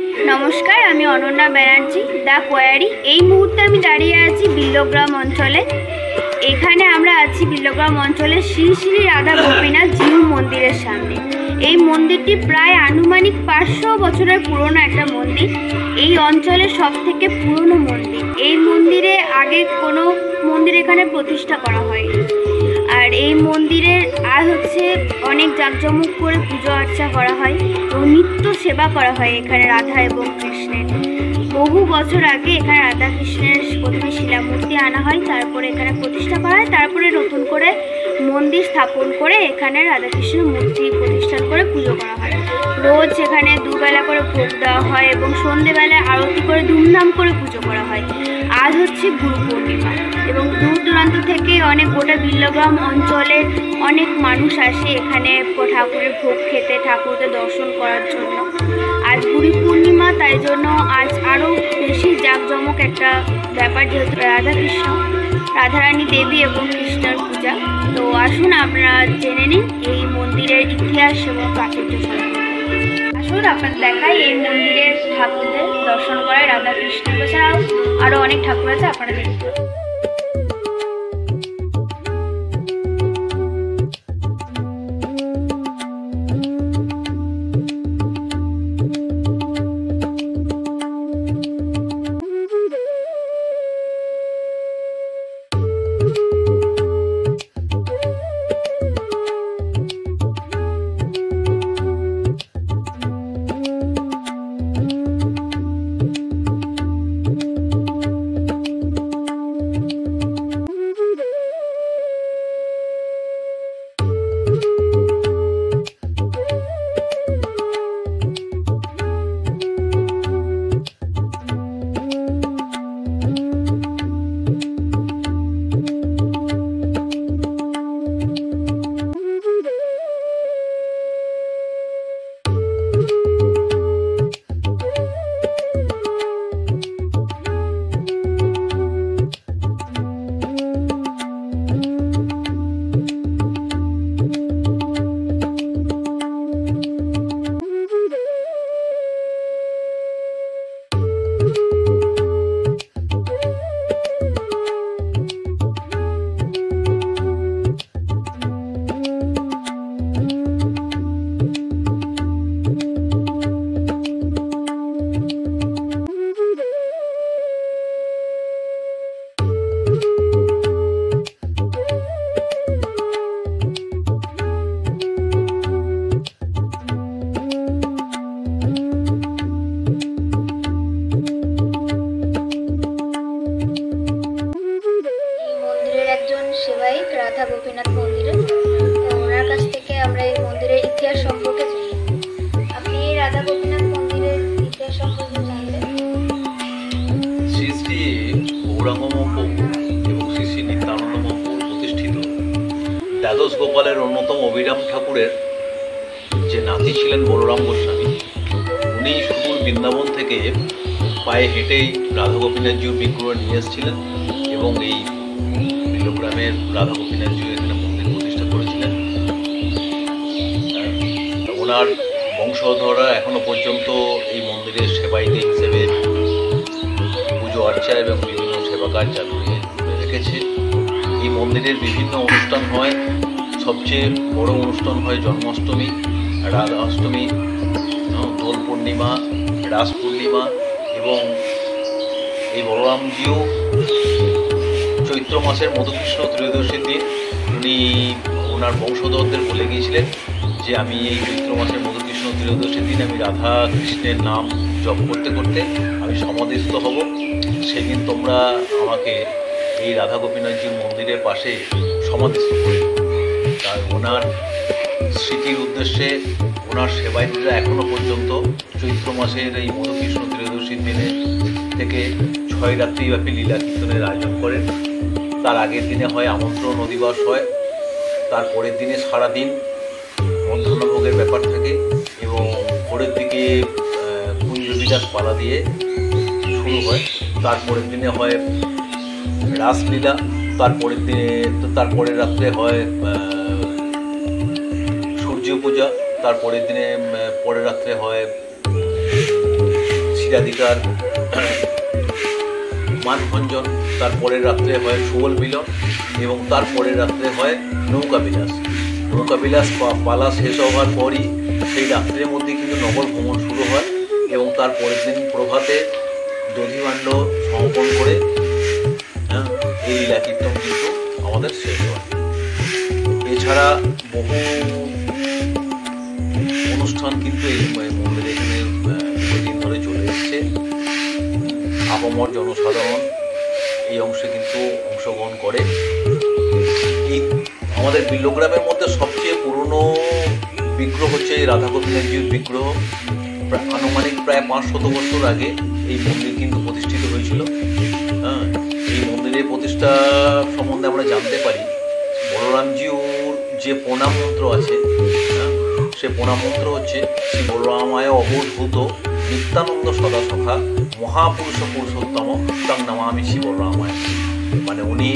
নমস্কার, আমি Ananya Banerjee, the query. এই মুহূর্তে আমি দাঁড়িয়ে আছি বিল্লগ্রাম অঞ্চলে। এখানে আমরা আছি বিল্লগ্রাম অঞ্চলে শ্রী শ্রী রাধা গোপীনাথ জিউ মন্দিরের সামনে। এই মন্দিরটি প্রায় আনুমানিক 500 বছরের পুরনো একটা মন্দির। এই অঞ্চলের সব থেকে পুরনো মন্দির। এই মন্দিরে আগে কোনো মন্দির এখানে প্রতিষ্ঠা করা হয়নি। আর এই মন্দিরের আজ অনেক জাঁকজমক করে পুজো আর্চা করা হয় এবং নিত্য সেবা করা হয় এখানে রাধা এবং কৃষ্ণের। বহু বছর আগে এখানে রাধা কৃষ্ণের প্রথমে শিলামূর্তি আনা হয়, তারপরে এখানে প্রতিষ্ঠা করা হয়, তারপরে নতুন করে মন্দির স্থাপন করে এখানে রাধাকৃষ্ণের মূর্তি প্রতিষ্ঠান করে পুজো করা হয়। রোজ এখানে দুবেলা করে ভোগ দেওয়া হয় এবং সন্ধেবেলায় আরতি করে ধুমধাম করে পুজো করা হয়। আজ গুরু পূর্ণিমা এবং দূর দূরান্ত থেকে অনেক গোটা বিল্লগ্রাম অঞ্চলে অনেক মানুষ আসে এখানে ঠাকুরের ভোগ খেতে, ঠাকুরকে দর্শন করার জন্য। আজ গুরু পূর্ণিমা, তাই জন্য আজ আরও বেশি জাঁকজমক একটা ব্যাপার, যেহেতু রাধাকৃষ্ণ, রাধারানী দেবী এবং কৃষ্ণের পূজা। তো আসুন আপনারা জেনে নিন এই মন্দিরের ইতিহাস এবং প্রাচুর্য সম্পর্কে। আসুন আপনাদের দেখাই এই মন্দিরের ঠাকুরদের দর্শন করায়। রাধাকৃষ্ণ ছাড়াও আরও অনেক ঠাকুর আছে, আপনারা দেখতে। সেবায়িত রাধা গোপীনাথ মন্দিরে, ওনার কাছ থেকে আমরা এই মন্দিরের ইতিহাস সম্পর্কে জানি। আপনি রাধা গোপীনাথ মন্দিরের ইতিহাস সম্পর্কে জানলেন? শ্রী শ্রী গৌরাঙ্গ মহাপ্রভু এবং শ্রী শ্রী নিত্যানন্দ মহাপ্রভু প্রতিষ্ঠিত দ্বাদশ গোপালের অন্যতম অভিরাম ঠাকুরের যে নাতি ছিলেন বলরাম গোস্বামী, উনি সুদূর বৃন্দাবন থেকে পায়ে হেঁটেই রাধা গোপীনাথজির বিগ্রহ নিয়ে এসেছিলেন এবং এই বিল্লগ্রামের রাধা গোপীনাথজি এখানে মন্দির প্রতিষ্ঠা করেছিলেন। ওনার বংশধররা এখনো পর্যন্ত এই মন্দিরের সেবায়িত হিসেবে পুজো আর্চা এবং বিভিন্ন সেবা কাজ চালু রেখেছে। এই মন্দিরের বিভিন্ন অনুষ্ঠান হয়, সবচেয়ে বড় অনুষ্ঠান হয় জন্মাষ্টমী, রাধাষ্টমী, দোল পূর্ণিমা, রাস পূর্ণিমা এবং এই বলরামজিও চৈত্র মাসের মধুকৃষ্ণ ত্রয়োদশীর দিন উনি ওনার বংশধরদের বলে গিয়েছিলেন যে আমি এই চৈত্র মাসের মধুকৃষ্ণ ত্রয়োদশীর দিন আমি রাধা কৃষ্ণের নাম জপ করতে করতে আমি সমাধিস্থ হব, সেদিন তোমরা আমাকে এই রাধা গোপীনাথজির মন্দিরের পাশে সমাধিস্থ করে। তাই ওনার স্মৃতির উদ্দেশ্যে ওনার সেবায়িতরা এখনও পর্যন্ত চৈত্র মাসের এই মধুকৃষ্ণ ত্রয়োদশীর দিনে থেকে 6 রাত্রিব্যাপী লীলা কীর্তনের আয়োজন করেন। তার আগের দিনে হয় আমন্ত্রণ অধিবাস হয়, তারপরের দিনে সারাদিন মধ্যাহ্নভোগের ব্যাপার থাকে এবং ভোরের দিকে কুঞ্জবিলাস পালা দিয়ে শুরু হয়। তারপরের দিনে হয় রাসলীলা, তারপরের রাত্রে হয় সূর্য পূজা, তারপরের দিনে পরের রাত্রে হয় ক্ষীরাধিকার, মানভঞ্জন, তারপরের রাত্রে হয় সুবল মিলন এবং তারপরের রাত্রে হয় নৌকাবিলাস। নৌকাবিলাস পালা শেষ হওয়ার পরই সেই রাত্রের মধ্যে কিন্তু নগর ভ্রমণ শুরু হয় এবং তারপরের দিন প্রভাতে দধিভাণ্ড সমাপন করে এই লীলা কীর্তন কিন্তু আমাদের শেষ হয়। এছাড়া বহু অনুষ্ঠান কিন্তু এই মন্দিরে এখানে দীর্ঘদিন ধরে চলে এসছে। আপামর জনসাধারণ এই অংশে কিন্তু অংশগ্রহণ করে। এই আমাদের বিল্লগ্রামের মধ্যে সবচেয়ে পুরনো বিগ্রহ হচ্ছে রাধা গোবিন্দজির বিগ্রহ। আনুমানিক প্রায় 500 বছর আগে এই মন্দির কিন্তু প্রতিষ্ঠিত হয়েছিল। এই মন্দিরের প্রতিষ্ঠা সম্বন্ধে আমরা জানতে পারি বলরামজিউর যে প্রণাম মন্ত্র আছে, সে প্রণাম মন্ত্র হচ্ছে শ্রী বলরামায় অবধূত নিত্যানন্দ সদাসখা মহাপুরুষ পুরুষোত্তম তাং নামামি শ্রী বলরামায়। মানে উনি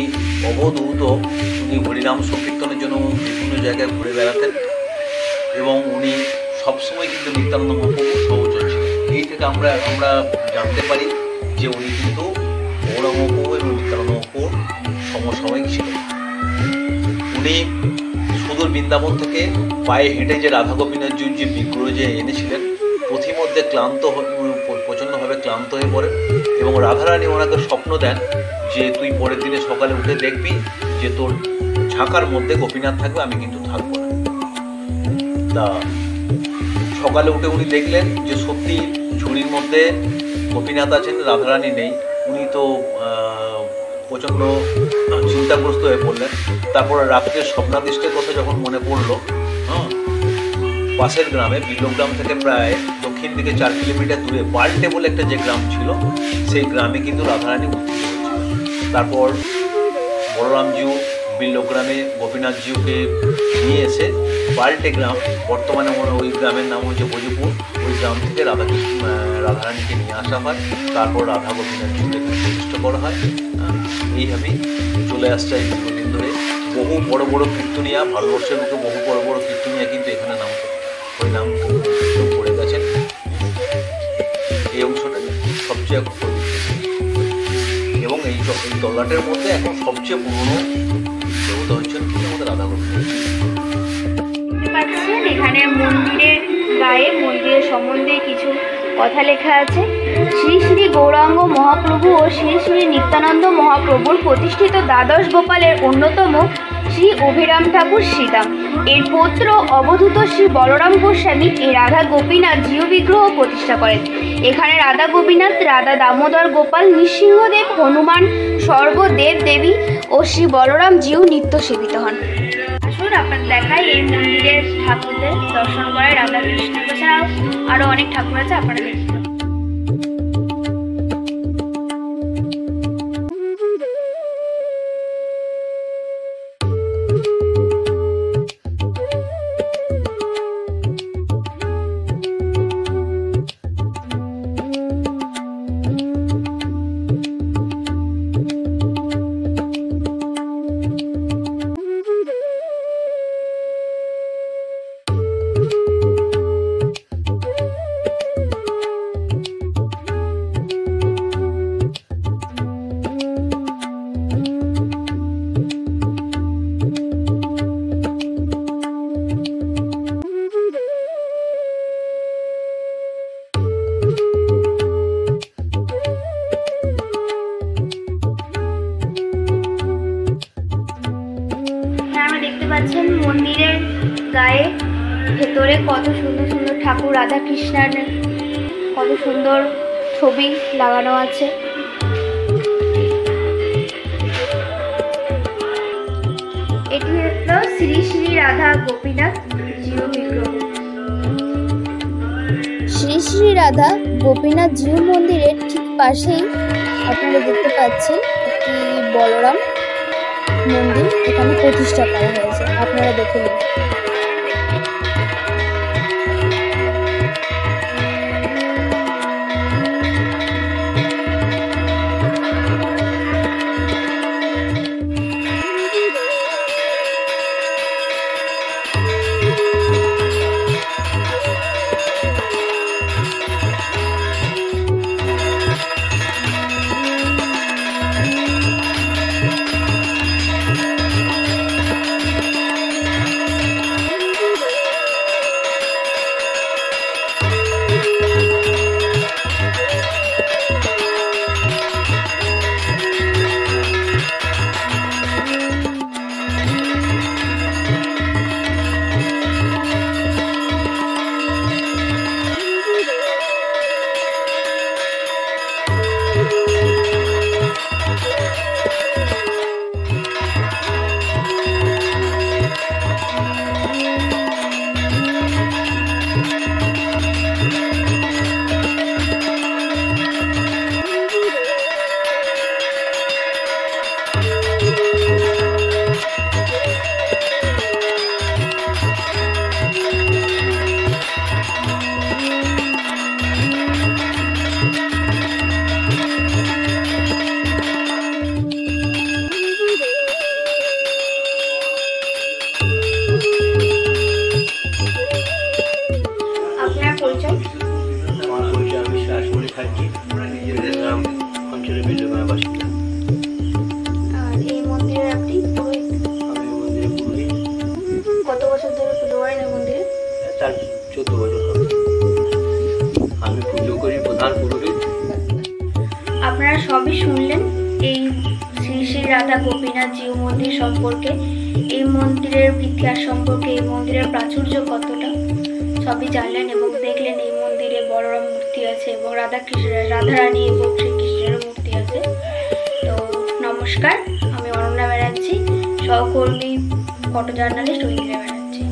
অবধূত, উনি হরিনাম সংকীর্তনের জন্য বিভিন্ন জায়গায় ঘুরে বেড়াতেন এবং উনি সবসময় কিন্তু নিত্যানন্দ মহাপ্রভুর সহচর ছিলেন। এই থেকে আমরা জানতে পারি যে উনি কিন্তু গৌরাঙ্গ মহাপ্রভু এবং নিত্যানন্দ মহাপ্রভুর সমসাময়িক ছিলেন। উনি সুদূর বৃন্দাবন থেকে পায়ে হেঁটে যে রাধা গোপীনাথজির যে বিগ্রহ যে এনেছিলেন, পথিমধ্যে প্রচণ্ডভাবে ক্লান্ত হয়ে পড়েন এবং রাধারানী ওনাকে স্বপ্ন দেন যে তুই পরের দিনে সকালে উঠে দেখবি যে তোর ঝাঁকার মধ্যে গোপীনাথ থাকবে, আমি কিন্তু থাকবো না। তা সকালে উঠে উনি দেখলেন যে সত্যি ঝুড়ির মধ্যে গোপীনাথ আছেন, রাধারানী নেই। উনি তো প্রচণ্ড চিন্তাগ্রস্ত হয়ে পড়লেন। তারপরে রাত্রের স্বপ্নাদিষ্টের কথা যখন মনে পড়লো, পাশের গ্রামে বিল্লগ্রাম থেকে প্রায় দক্ষিণ দিকে 4 কিলোমিটার দূরে বাল্টে বলে একটা যে গ্রাম ছিল, সেই গ্রামে কিন্তু রাধারানী উত্থিত হয়েছিল। তারপর বলরামজিউ বিল্লগ্রামে গোপীনাথজিউকে নিয়ে এসে বাল্টে গ্রাম, বর্তমানে ওই গ্রামের নাম হচ্ছে ভোজপুর, ওই গ্রাম থেকে রাধারানীকে নিয়ে আসা হয়। তারপর রাধা গোপীনাথজিউকে প্রতিষ্ঠা করা হয়। এইভাবেই চলে আসছে এই দীর্ঘদিন ধরে। বহু বড় বড় কীর্তনিয়া, ভারতবর্ষের বুকে বহু বড় বড় কীর্তনিয়া কিন্তু এখানে নাম করে গেছেন। এই অংশটা সবচেয়ে এবং এই তল্লাটের মধ্যে এখন সবচেয়ে পুরনো দেবতা হচ্ছেন আমাদের রাধা গোবিন্দ। এখানে মন্দিরের গায়ে মন্দিরের সম্বন্ধে কিছু কথা লেখা আছে। শ্রী শ্রী গৌরাঙ্গ মহাপ্রভু ও শ্রী শ্রী নিত্যানন্দ মহাপ্রভুর প্রতিষ্ঠিত দ্বাদশ গোপালের অন্যতম শ্রী অভিরাম ঠাকুর শ্রীদাম এর পৌত্র অবধূত শ্রী বলরাম গোস্বামী এই রাধা গোপীনাথ জিউ বিগ্রহ প্রতিষ্ঠা করেন। এখানে রাধা গোপীনাথ, রাধা দামোদর গোপাল, নৃসিংহদেব, হনুমান, স্বর্গদেব দেবী ও শ্রী বলরাম জিউ নিত্য সেবিত হন। আসুন আপনার দেখায় এই মন্দিরের ঠাকুরদের দর্শন করায়। রাধা কৃষ্ণ ছাড়াও আরও অনেক ঠাকুর আছে, আপনারা দেখতে পাবেন। পাচ্ছেন মন্দিরের গায়ে ভেতরে কত সুন্দর সুন্দর ঠাকুর, রাধা কৃষ্ণের কত সুন্দর ছবি লাগানো আছে। এটি হলো শ্রী শ্রী রাধা গোপীনাথ জিউ বিগ্রহ। শ্রী শ্রী রাধা গোপীনাথ জিউ মন্দিরের ঠিক পাশেই আপনারা দেখতে পাচ্ছেন একটি বলরাম মন্দির এখানে প্রতিষ্ঠা করা হয়েছে, আপনারা দেখে নিন। আমার পরিচয় আমি শাসপুরে থাকি, বিল্লগ্রাম অঞ্চলে বিল্লগ্রামের বাসিন্দা। আর এই মন্দিরে আপনি পুরোহিত। আমি এই মন্দিরে পুরোহিত। কত বছর ধরে পুজো করেন এই মন্দিরে? তার 14 বছর হবে। আমি পুজো করি, প্রধান পুরোহিত। আপনারা সবই শুনলেন এই শ্রী শ্রী রাধা গোপীনাথ জিউ মন্দির সম্পর্কে, এই মন্দিরের ইতিহাস সম্পর্কে, এই মন্দিরের প্রাচুর্য কতটা সবই জানলেন এবং দেখলেন। এই মন্দিরে বড়রা মূর্তি আছে এবং রাধারানী এবং শ্রীকৃষ্ণেরও মূর্তি আছে। তো নমস্কার, আমি অনন্যা ব্যানার্জি, সহকর্মী ফটো জার্নালিস্ট ঐন্দ্রিয়া ব্যানার্জি।